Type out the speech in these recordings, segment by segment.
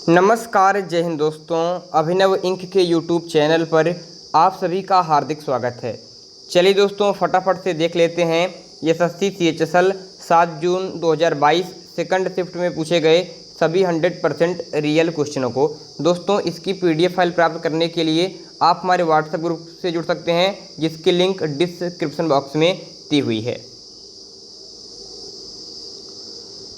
नमस्कार, जय हिंद दोस्तों। अभिनव इंक के यूट्यूब चैनल पर आप सभी का हार्दिक स्वागत है। चलिए दोस्तों, फटाफट से देख लेते हैं एसएससी CHSL 7 जून 2022 सेकंड शिफ्ट में पूछे गए सभी 100% रियल क्वेश्चनों को। दोस्तों, इसकी PDF फाइल प्राप्त करने के लिए आप हमारे व्हाट्सएप ग्रुप से जुड़ सकते हैं, जिसकी लिंक डिस्क्रिप्शन बॉक्स में दी हुई है।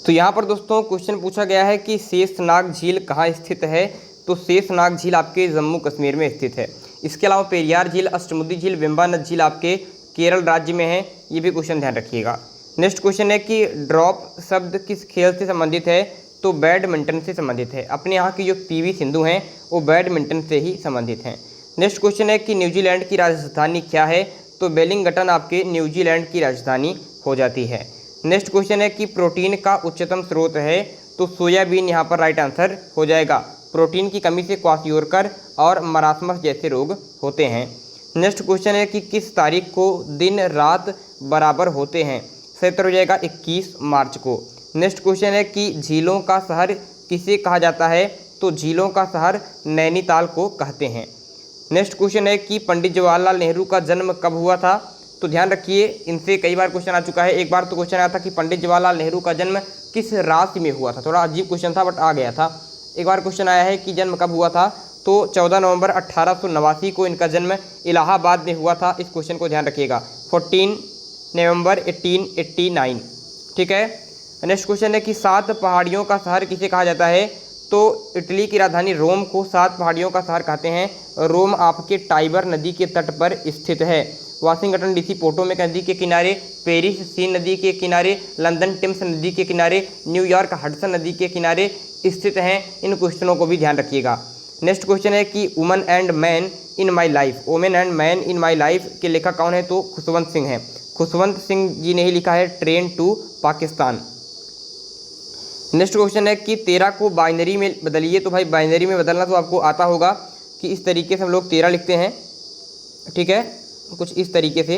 तो यहाँ पर दोस्तों क्वेश्चन पूछा गया है कि शेषनाग झील कहाँ स्थित है। तो शेषनाग झील आपके जम्मू कश्मीर में स्थित है। इसके अलावा पेरियार झील, अष्टमुदी झील, वेम्बानद झील आपके केरल राज्य में है। ये भी क्वेश्चन ध्यान रखिएगा। नेक्स्ट क्वेश्चन है कि ड्रॉप शब्द किस खेल से संबंधित है। तो बैडमिंटन से संबंधित है। अपने यहाँ की जो PV सिंधु हैं वो बैडमिंटन से ही संबंधित हैं। नेक्स्ट क्वेश्चन है कि न्यूजीलैंड की राजधानी क्या है। तो वेलिंगटन आपके न्यूजीलैंड की राजधानी हो जाती है। नेक्स्ट क्वेश्चन है कि प्रोटीन का उच्चतम स्रोत है। तो सोयाबीन यहाँ पर राइट आंसर हो जाएगा। प्रोटीन की कमी से क्वाशियोरकर और मरासमस जैसे रोग होते हैं। नेक्स्ट क्वेश्चन है कि किस तारीख को दिन रात बराबर होते हैं। सही उत्तर हो जाएगा 21 मार्च को। नेक्स्ट क्वेश्चन है कि झीलों का शहर किसे कहा जाता है। तो झीलों का शहर नैनीताल को कहते हैं। नेक्स्ट क्वेश्चन है कि पंडित जवाहरलाल नेहरू का जन्म कब हुआ था। तो ध्यान रखिए, इनसे कई बार क्वेश्चन आ चुका है। एक बार तो क्वेश्चन आया था कि पंडित जवाहरलाल नेहरू का जन्म किस राशि में हुआ था। थोड़ा अजीब क्वेश्चन था बट आ गया था। एक बार क्वेश्चन आया है कि जन्म कब हुआ था। तो 14 नवंबर 1889 को इनका जन्म इलाहाबाद में हुआ था। इस क्वेश्चन को ध्यान रखिएगा। 14 नवंबर 1889। ठीक है। नेक्स्ट क्वेश्चन है कि 7 पहाड़ियों का शहर किसे कहा जाता है। तो इटली की राजधानी रोम को 7 पहाड़ियों का शहर कहते हैं। रोम आपके टाइबर नदी के तट पर स्थित है। वाशिंगटन DC पोटोमेक नदी के किनारे, पेरिस सीन नदी के किनारे, लंदन टेम्स नदी के किनारे, न्यूयॉर्क हडसन नदी के किनारे स्थित हैं। इन क्वेश्चनों को भी ध्यान रखिएगा। नेक्स्ट क्वेश्चन है कि woman and man in my life, women and man in my life के लेखक कौन है। तो खुशवंत सिंह हैं। खुशवंत सिंह जी ने ही लिखा है train to Pakistan. Next question है कि 13 को बाइनरी में बदलिए। तो भाई बाइनरी में बदलना तो आपको आता होगा कि इस तरीके से हम लोग 13 लिखते हैं। ठीक है, कुछ इस तरीके से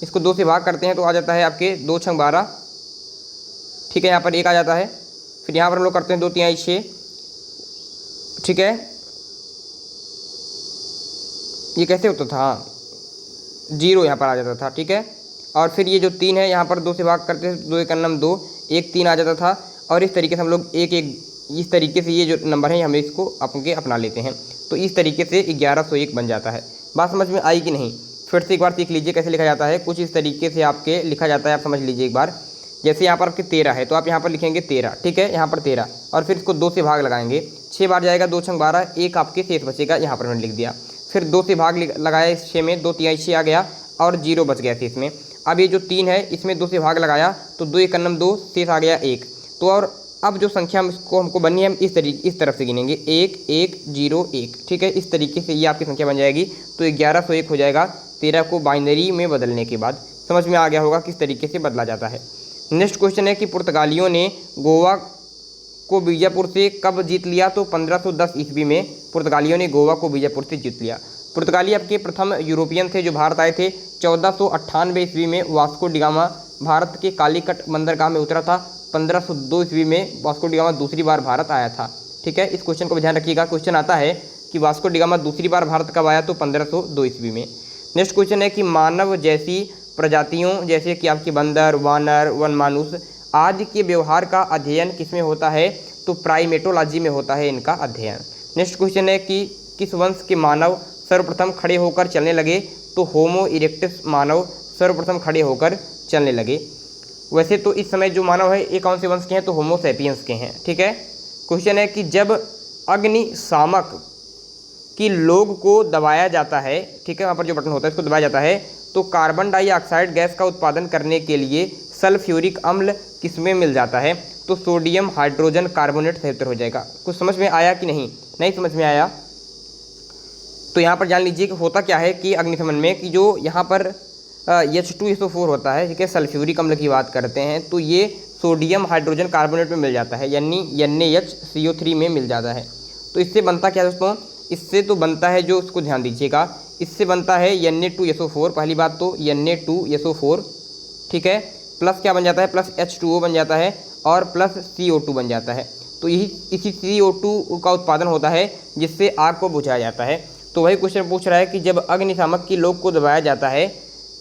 इसको 2 से भाग करते हैं तो आ जाता है आपके 2 छंग 12। ठीक है, यहाँ पर 1 आ जाता है। फिर यहाँ पर हम लोग करते हैं 2 3 6। ठीक है, ये कैसे होता था। हाँ, 0 यहाँ पर आ जाता था। ठीक है, और फिर ये जो 3 है यहाँ पर 2 से भाग करते हैं, 2 1 2, 1 3 आ जाता था। और इस तरीके से हम लोग एक इस तरीके से ये जो नंबर है हमें इसको अपना लेते हैं। तो इस तरीके से 1101 बन जाता है। बात समझ में आई कि नहीं। फिर से एक बार सीख लीजिए कैसे लिखा जाता है। कुछ इस तरीके से आपके लिखा जाता है, आप समझ लीजिए एक बार। जैसे यहाँ पर आपके 13 है तो आप यहाँ पर लिखेंगे 13। ठीक है, यहाँ पर 13 और फिर इसको 2 से भाग लगाएंगे। 6 बार जाएगा, 2 छंग 12, 1 आपके शेष बचेगा। यहाँ पर मैंने लिख दिया। फिर 2 से भाग लगाया इस 6 में, 2 3 6 आ गया और 0 बच गया शेष में। अब ये जो 3 है इसमें 2 से भाग लगाया तो 2 1 2, शेष आ गया 1। तो और अब जो संख्या हमको बनी है हम इस तरफ से गिनेंगे 1 1 0 1। ठीक है, इस तरीके से ये आपकी संख्या बन जाएगी। तो 1101 हो जाएगा 13 को बाइनरी में बदलने के बाद। समझ में आ गया होगा किस तरीके से बदला जाता है। नेक्स्ट क्वेश्चन है कि पुर्तगालियों ने गोवा को बीजापुर से कब जीत लिया। तो 1510 ईस्वी में पुर्तगालियों ने गोवा को बीजापुर से जीत लिया। पुर्तगाली आपके प्रथम यूरोपियन थे जो भारत आए थे। 1498 ईस्वी में वास्को डिगामा भारत के कालीकट बंदरगाह में उतरा था। 1502 ईस्वी में वास्को डिगामा दूसरी बार भारत आया था। ठीक है, इस क्वेश्चन को ध्यान रखिएगा। क्वेश्चन आता है कि वास्को डिगामा दूसरी बार भारत कब आया। तो 1502 ईस्वी में। नेक्स्ट क्वेश्चन है कि मानव जैसी प्रजातियों जैसे कि आपके बंदर, वानर, वनमानुष आदि के व्यवहार का अध्ययन किसमें होता है। तो प्राइमेटोलॉजी में होता है इनका अध्ययन। नेक्स्ट क्वेश्चन है कि किस वंश के मानव सर्वप्रथम खड़े होकर चलने लगे। तो होमो इरेक्टस मानव सर्वप्रथम खड़े होकर चलने लगे। वैसे तो इस समय जो मानव है ये कौन से वंश के हैं। तो होमो सैपियंस के हैं। ठीक है। क्वेश्चन है कि जब अग्निशामक कि लोग को दबाया जाता है। ठीक है, वहाँ पर जो बटन होता है इसको दबाया जाता है तो कार्बन डाइऑक्साइड गैस का उत्पादन करने के लिए सल्फ्यूरिक अम्ल किसमें मिल जाता है। तो सोडियम हाइड्रोजन कार्बोनेट सही उत्तर हो जाएगा। कुछ समझ में आया कि नहीं समझ में आया। तो यहाँ पर जान लीजिए कि होता क्या है कि अग्निशमन में कि जो यहाँ पर H2SO4 होता है। ठीक है, सल्फ्यूरिक अम्ल की बात करते हैं तो ये सोडियम हाइड्रोजन कार्बोनेट में मिल जाता है, यानी NaHCO3 में मिल जाता है। तो इससे बनता क्या दोस्तों, इससे तो बनता है जो उसको ध्यान दीजिएगा, इससे बनता है Na2SO4। पहली बात तो Na2SO4। ठीक है, प्लस क्या बन जाता है, प्लस H2O बन जाता है और प्लस CO2 बन जाता है। तो यही इसी CO2 का उत्पादन होता है जिससे आग को बुझाया जाता है। तो वही क्वेश्चन पूछ रहा है कि जब अग्निशामक की नोक को दबाया जाता है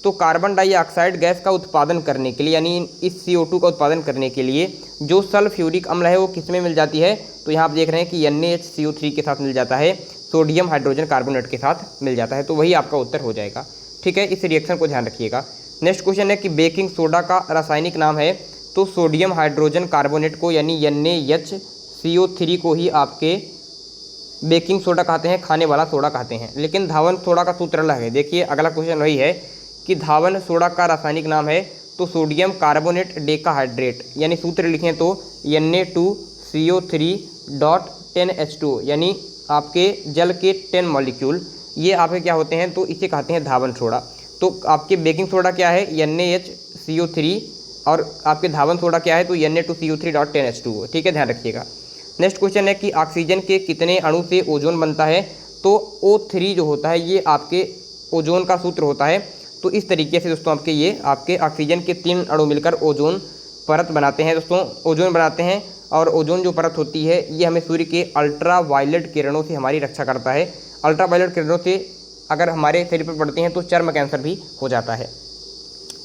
तो कार्बन डाइऑक्साइड गैस का उत्पादन करने के लिए, यानी इस CO2 का उत्पादन करने के लिए जो सल्फ्यूरिक अम्ल है वो किस में मिल जाती है, तो यहाँ आप देख रहे हैं कि NaHCO3 के साथ मिल जाता है, सोडियम हाइड्रोजन कार्बोनेट के साथ मिल जाता है। तो वही आपका उत्तर हो जाएगा। ठीक है, इस रिएक्शन को ध्यान रखिएगा। नेक्स्ट क्वेश्चन है कि बेकिंग सोडा का रासायनिक नाम है, तो सोडियम हाइड्रोजन कार्बोनेट को यानी NaHCO3 को ही आपके बेकिंग सोडा कहते हैं, खाने वाला सोडा कहते हैं। लेकिन धावन सोडा का सूत्र अलग है। देखिए अगला क्वेश्चन वही है कि धावन सोडा का रासायनिक नाम है, तो सोडियम कार्बोनेट डेकाहाइड्रेट, यानी सूत्र लिखें तो Na2CO3.10H2, यानी आपके जल के 10 मॉलिक्यूल ये आपके क्या होते हैं, तो इसे कहते हैं धावन सोडा। तो आपके बेकिंग सोडा क्या है, NaHCO3, और आपके धावन सोडा क्या है, तो Na2CO3.10H2। ठीक है, ध्यान रखिएगा। नेक्स्ट क्वेश्चन है कि ऑक्सीजन के कितने अणु से ओजोन बनता है, तो O3 जो होता है ये आपके ओजोन का सूत्र होता है। तो इस तरीके से दोस्तों आपके ये आपके ऑक्सीजन के 3 अणु मिलकर ओजोन परत बनाते हैं। दोस्तों ओजोन बनाते हैं, और ओजोन जो परत होती है ये हमें सूर्य के अल्ट्रा वायलेट किरणों से हमारी रक्षा करता है। अल्ट्रा वायलेट किरणों से अगर हमारे शरीर पर पड़ती हैं तो चर्म कैंसर भी हो जाता है।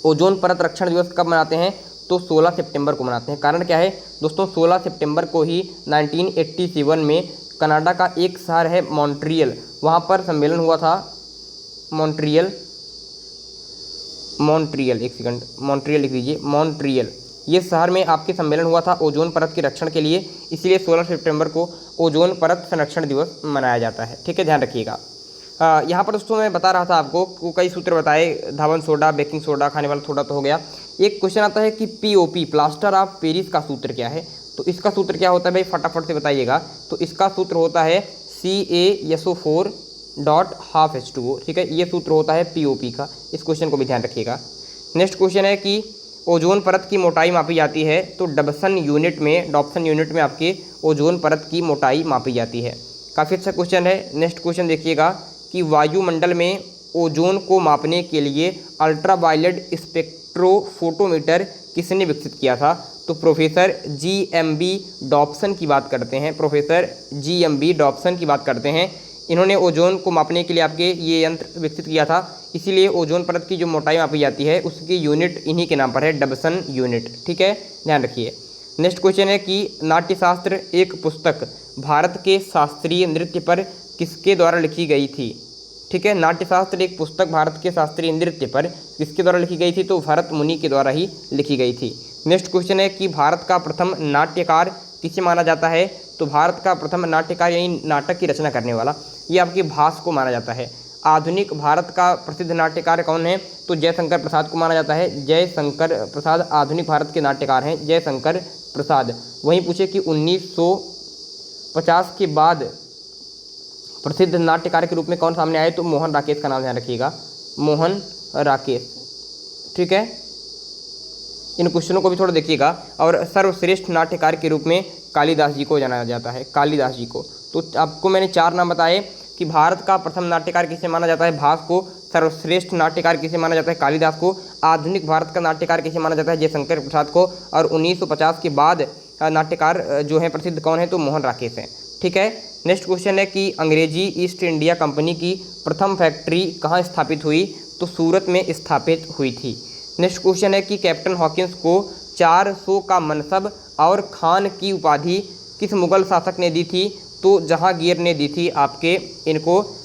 ओजोन परत रक्षण दिवस कब मनाते हैं, तो 16 सितंबर को मनाते हैं। कारण क्या है दोस्तों, 16 सितंबर को ही 1987 में कनाडा का एक शहर है मॉन्ट्रियल, वहाँ पर सम्मेलन हुआ था। मॉन्ट्रियल एक सेकंड, मॉन्ट्रियल लिख लीजिए, मॉन्ट्रियल ये शहर में आपके सम्मेलन हुआ था ओजोन परत के रक्षण के लिए, इसलिए 16 सितंबर को ओजोन परत संरक्षण दिवस मनाया जाता है। ठीक है, ध्यान रखिएगा। यहाँ पर दोस्तों मैं बता रहा था आपको कई सूत्र बताए, धावन सोडा, बेकिंग सोडा, खाने वाला सोडा तो हो गया। एक क्वेश्चन आता है कि POP प्लास्टर ऑफ पेरिस का सूत्र क्या है, तो इसका सूत्र क्या होता है भाई, फटाफट से बताइएगा। तो इसका सूत्र होता है CaSO4.12H2O। ठीक है, ये सूत्र होता है POP का। इस क्वेश्चन को भी ध्यान रखिएगा। नेक्स्ट क्वेश्चन है कि ओजोन परत की मोटाई मापी जाती है, तो डॉप्सन यूनिट में आपके ओजोन परत की मोटाई मापी जाती है। काफ़ी अच्छा क्वेश्चन है। नेक्स्ट क्वेश्चन देखिएगा कि वायुमंडल में ओजोन को मापने के लिए अल्ट्रावायलेट स्पेक्ट्रोफोटोमीटर किसने विकसित किया था, तो प्रोफेसर GMB डॉप्सन की बात करते हैं। प्रोफेसर GMB डॉप्सन की बात करते हैं। इन्होंने ओजोन को मापने के लिए आपके ये यंत्र विकसित किया था, इसीलिए ओजोन परत की जो मोटाई मापी जाती है उसकी यूनिट इन्हीं के नाम पर है, डॉप्सन यूनिट। ठीक है, ध्यान रखिए। नेक्स्ट क्वेश्चन है कि नाट्यशास्त्र एक पुस्तक भारत के शास्त्रीय नृत्य पर किसके द्वारा लिखी गई थी। ठीक है, नाट्यशास्त्र एक पुस्तक भारत के शास्त्रीय नृत्य पर किसके द्वारा लिखी गई थी, तो भरत मुनि के द्वारा ही लिखी गई थी। नेक्स्ट क्वेश्चन है कि भारत का प्रथम नाट्यकार किसे माना जाता है, तो भारत का प्रथम नाट्यकार यानी नाटक की रचना करने वाला ये आपके भास को माना जाता है। आधुनिक भारत का प्रसिद्ध नाट्यकार कौन है, तो जयशंकर प्रसाद को माना जाता है। जयशंकर प्रसाद आधुनिक भारत के नाट्यकार हैं, जयशंकर प्रसाद। वहीं पूछे कि 1950 के बाद प्रसिद्ध नाट्यकार के रूप में कौन सामने आए, तो मोहन राकेश का नाम ध्यान रखिएगा, मोहन राकेश। ठीक है, इन क्वेश्चनों को भी थोड़ा देखिएगा। और सर्वश्रेष्ठ नाट्यकार के रूप में कालिदास जी को जाना जाता है, कालिदास जी को। तो आपको मैंने 4 नाम बताए कि भारत का प्रथम नाट्यकार किसे माना जाता है, भास को। सर्वश्रेष्ठ नाट्यकार किसे माना जाता है, कालिदास को। आधुनिक भारत का नाट्यकार किसे माना जाता है, जयशंकर प्रसाद को। और 1950 के बाद नाट्यकार जो है प्रसिद्ध कौन है, तो मोहन राकेश हैं। ठीक है, नेक्स्ट क्वेश्चन है कि अंग्रेजी ईस्ट इंडिया कंपनी की प्रथम फैक्ट्री कहाँ स्थापित हुई, तो सूरत में स्थापित हुई थी। नेक्स्ट क्वेश्चन है कि कैप्टन हॉकिंस को 400 का मनसब और खान की उपाधि किस मुगल शासक ने दी थी, तो जहांगीर ने दी थी आपके इनको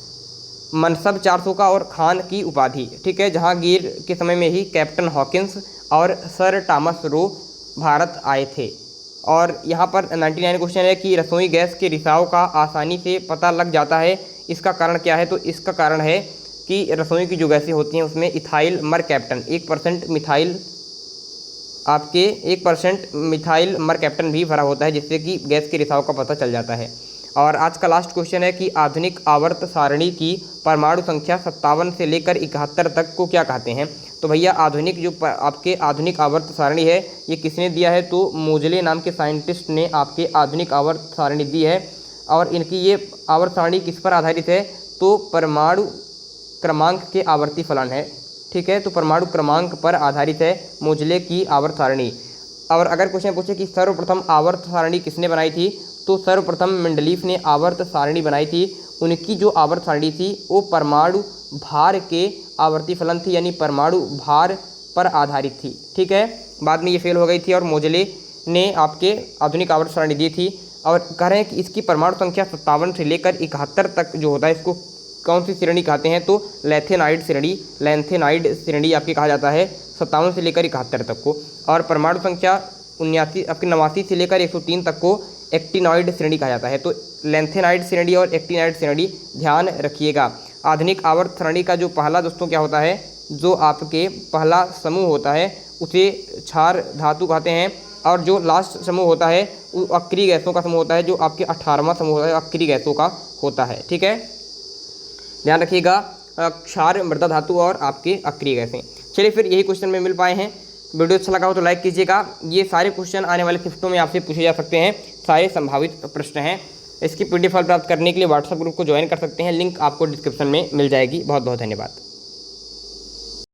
मनसब 400 का और खान की उपाधि। ठीक है, जहांगीर के समय में ही कैप्टन हॉकिंस और सर टॉमस रो भारत आए थे। और यहाँ पर 99 क्वेश्चन है कि रसोई गैस के रिसाव का आसानी से पता लग जाता है, इसका कारण क्या है, तो इसका कारण है कि रसोई की जो गैसें होती हैं उसमें इथाइल मरकैप्टन 1% मिथाइल आपके 1% मिथाइल मरकैप्टन भी भरा होता है, जिससे कि गैस के रिसाव का पता चल जाता है। और आज का लास्ट क्वेश्चन है कि आधुनिक आवर्त सारणी की परमाणु संख्या 57 से लेकर 71 तक को क्या कहते हैं, तो भैया आधुनिक जो आपके आधुनिक आवर्त सारणी है ये किसने दिया है, तो मोजले नाम के साइंटिस्ट ने आपके आधुनिक आवर्त सारणी दी है। और इनकी ये आवर्त सारणी किस पर आधारित है, तो परमाणु क्रमांक के आवर्ती फलन है। ठीक है, तो परमाणु क्रमांक पर आधारित है मोजले की आवर्त सारणी। और अगर क्वेश्चन पूछे कि सर्वप्रथम आवर्त सारणी किसने बनाई थी, तो सर्वप्रथम मेंडलीफ ने आवर्त सारणी बनाई थी। उनकी जो आवर्त सारणी थी वो परमाणु भार के आवर्ती फलन थी, यानी परमाणु भार पर आधारित थी। ठीक है, बाद में ये फेल हो गई थी और मोजले ने आपके आधुनिक आवर्त सारणी दी थी। और कह रहे हैं कि इसकी परमाणु संख्या 57 से लेकर 71 तक जो होता है, इसको कौन सी श्रेणी कहते हैं, तो लैंथेनाइड श्रेणी आपकी कहा जाता है 57 से लेकर 71 तक को। और परमाणु संख्या 89 से लेकर 103 तक को एक्टिनॉइड श्रेणी कहा जाता है। तो लैंथेनाइड श्रेणी और एक्टिनॉइड श्रेणी ध्यान रखिएगा। आधुनिक आवर्त सारणी का जो पहला दोस्तों क्या होता है, जो आपके पहला समूह होता है उसे क्षार धातु कहते हैं, और जो लास्ट समूह होता है वो अक्रिय गैसों का समूह होता है, जो आपके 18वां समूह होता है अक्रिय गैसों का होता है। ठीक है, ध्यान रखिएगा, क्षार, मृदा धातु और आपके अक्रिय गैसें। चलिए फिर यही क्वेश्चन में मिल पाए हैं। वीडियो अच्छा लगा हो तो लाइक कीजिएगा। ये सारे क्वेश्चन आने वाले शिफ्टों में आपसे पूछे जा सकते हैं, सारे संभावित प्रश्न हैं। इसकी PDF फाइल प्राप्त करने के लिए व्हाट्सएप ग्रुप को ज्वाइन कर सकते हैं, लिंक आपको डिस्क्रिप्शन में मिल जाएगी। बहुत बहुत धन्यवाद।